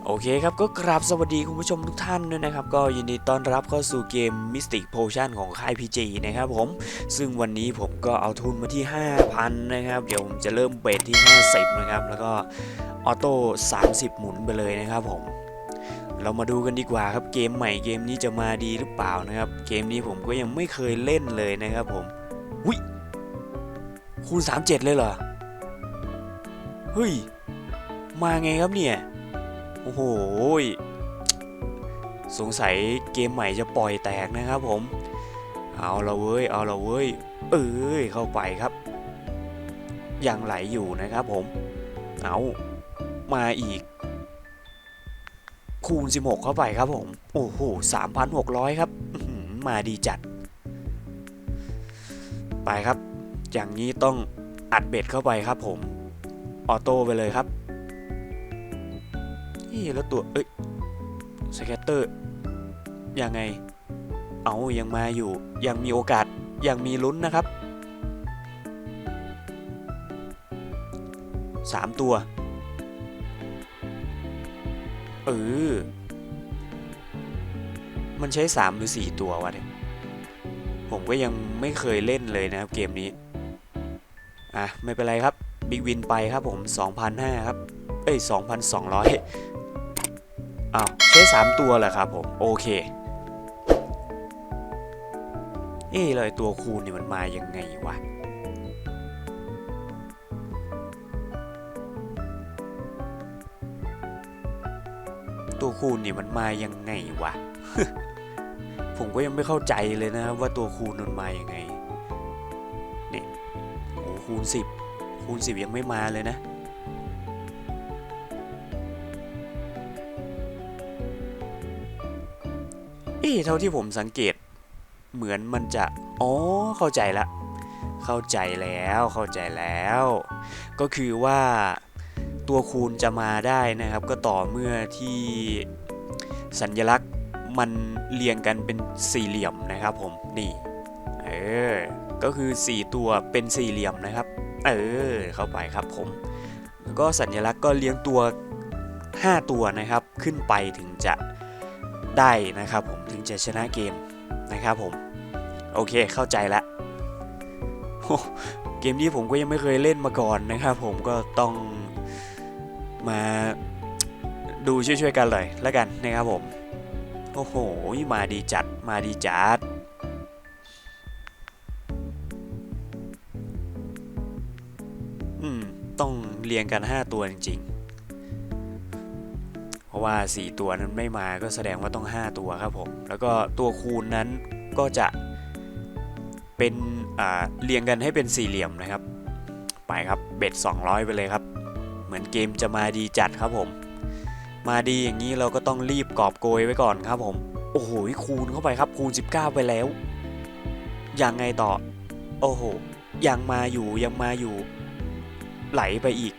โอเคครับก็กราบสวัสดีคุณผู้ชมทุกท่านด้วยนะครับก็ยินดีต้อนรับเข้าสู่เกม Mystic Potion ของค่าย PG นะครับผมซึ่งวันนี้ผมก็เอาทุนมาที่ 5,000 นะครับเดี๋ยวผมจะเริ่มเบสที่ 50 นะครับแล้วก็ออโต้30 หมุนไปเลยนะครับผมเรามาดูกันดีกว่าครับเกมใหม่เกมนี้จะมาดีหรือเปล่านะครับเกมนี้ผมก็ยังไม่เคยเล่นเลยนะครับผมวิคูณ37เลยเหรอเฮ้ยมาไงครับเนี่ยโอ้โหสงสัยเกมใหม่จะปล่อยแตกนะครับผมเอาละเว้ยเอาละเว้ยเข้าไปครับยังไหลอยู่นะครับผมเอามาอีกคูณ16เข้าไปครับผมโอ้โห 3,600 ครับมาดีจัดไปครับอย่างนี้ต้องอัดเบ็ดเข้าไปครับผมออโต้ไปเลยครับนี่แล้วตัวสแกตเตอร์ยังไงเอายังมาอยู่ยังมีโอกาสยังมีลุ้นนะครับ3ตัวมันใช้3หรือ4ตัววะเนี่ยผมก็ยังไม่เคยเล่นเลยนะครับเกมนี้ไม่เป็นไรครับบิ๊กวินไปครับผม 2,500 ครับ2,200ใช้3ตัวแหละครับผมโอเคเลยตัวคูณนี่มันมายังไงวะตัวคูณนี่มันมายังไงวะ ผมก็ยังไม่เข้าใจเลยนะครับว่าตัวคูณมันมายังไงนี่โอ้คูณ10ยังไม่มาเลยนะเท่าที่ผมสังเกตเหมือนมันจะเข้าใจแล้วก็คือว่าตัวคูณจะมาได้นะครับก็ต่อเมื่อที่สัญลักษณ์มันเรียงกันเป็นสี่เหลี่ยมนะครับผมนี่ก็คือ4ตัวเป็นสี่เหลี่ยมนะครับเข้าไปครับผมแล้วก็สัญลักษณ์ก็เรียงตัว5ตัวนะครับขึ้นไปถึงจะได้นะครับผมถึงจะชนะเกมนะครับผมโอเคเข้าใจละเกมนี้ผมก็ยังไม่เคยเล่นมาก่อนนะครับผมก็ต้องมาดูช่วยๆกันเลยแล้วกันนะครับผมโอ้โหมาดีจัดต้องเรียงกัน5ตัวจริงๆเพราะว่า4ตัวนั้นไม่มาก็แสดงว่าต้อง5ตัวครับผมแล้วก็ตัวคูณนั้นก็จะเป็นเรียงกันให้เป็นสี่เหลี่ยมนะครับไปครับเบ็ด200ไปเลยครับเหมือนเกมจะมาดีจัดครับผมมาดีอย่างนี้เราก็ต้องรีบกอบโกยไว้ก่อนครับผมโอ้โหคูณเข้าไปครับคูณ19ไปแล้วยังไงต่อโอ้โหยังมาอยู่ไหลไปอีก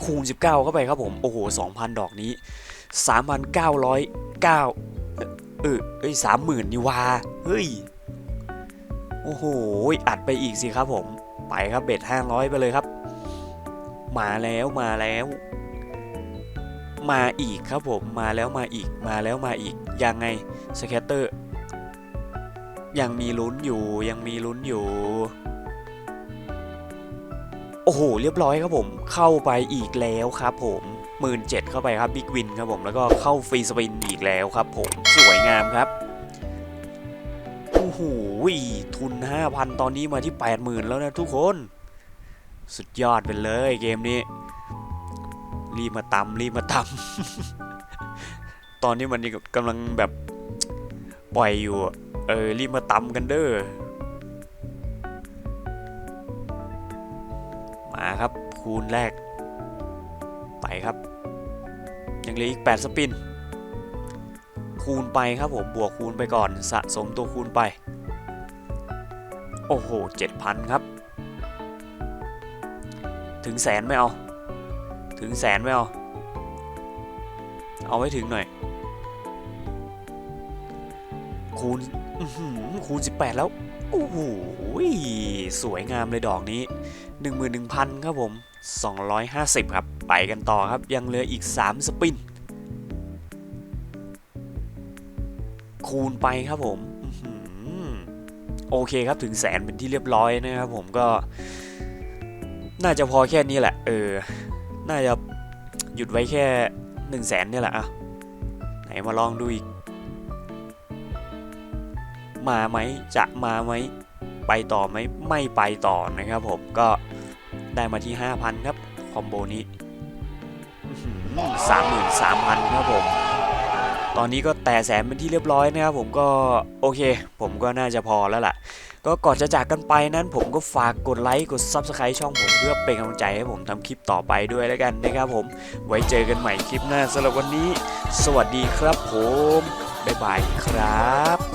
คูณ19เข้าไปครับผมโอ้โห 2,000 ดอกนี้ 3,909 30,000นี่วาเฮ้ยโอ้โหอัดไปอีกสิครับผมไปครับเบ็ด500ไปเลยครับมาแล้วมาอีกครับผมมาแล้วมาอีกยังไงสแคตเตอร์ยังมีลุ้นอยู่โอ้โหเรียบร้อยครับผมเข้าไปอีกแล้วครับผม17,000เข้าไปครับบิ๊กวินครับผมแล้วก็เข้าฟรีสปินอีกแล้วครับผมสวยงามครับโอ้โหทุน 5,000 ตอนนี้มาที่ 80,000 แล้วนะทุกคนสุดยอดไปเลยเกมนี้รีบมาตำ ตอนนี้มันกำลังแบบปล่อยอยู่รีบมาตำกันเด้อมาครับคูณแรกไปครับยังเหลืออีก8สปินคูณไปครับผมบวกคูณไปก่อนสะสมตัวคูณไปโอ้โห 7,000 ครับถึงแสนไม่เอาเอาไว้ถึงหน่อยคูณ18แล้วโอ้โหสวยงามเลยดอกนี้ 11,000 ครับผม250ครับ ไปกันต่อครับยังเหลืออีก3สปินคูณไปครับผมโอเคครับถึงแสนเป็นที่เรียบร้อยนะครับผมก็น่าจะพอแค่นี้แหละน่าจะหยุดไว้แค่100,000เนี่ยแหละไหนมาลองดูอีกมาไหมจะมาไหมไปต่อไหมไม่ไปต่อนะครับผมก็ได้มาที่ 5,000 ครับคอมโบนี้33,000ครับผมตอนนี้ก็แต่แสนเป็นที่เรียบร้อยนะครับผมก็โอเคผมก็น่าจะพอแล้วล่ะก็ก่อนจะจากกันไปนั้นผมก็ฝากกดไลค์กด Subscribe ช่องผมเพื่อเป็นกำลังใจให้ผมทำคลิปต่อไปด้วยแล้วกันนะครับผมไว้เจอกันใหม่คลิปหน้าสำหรับวันนี้สวัสดีครับผมบ๊ายบายครับ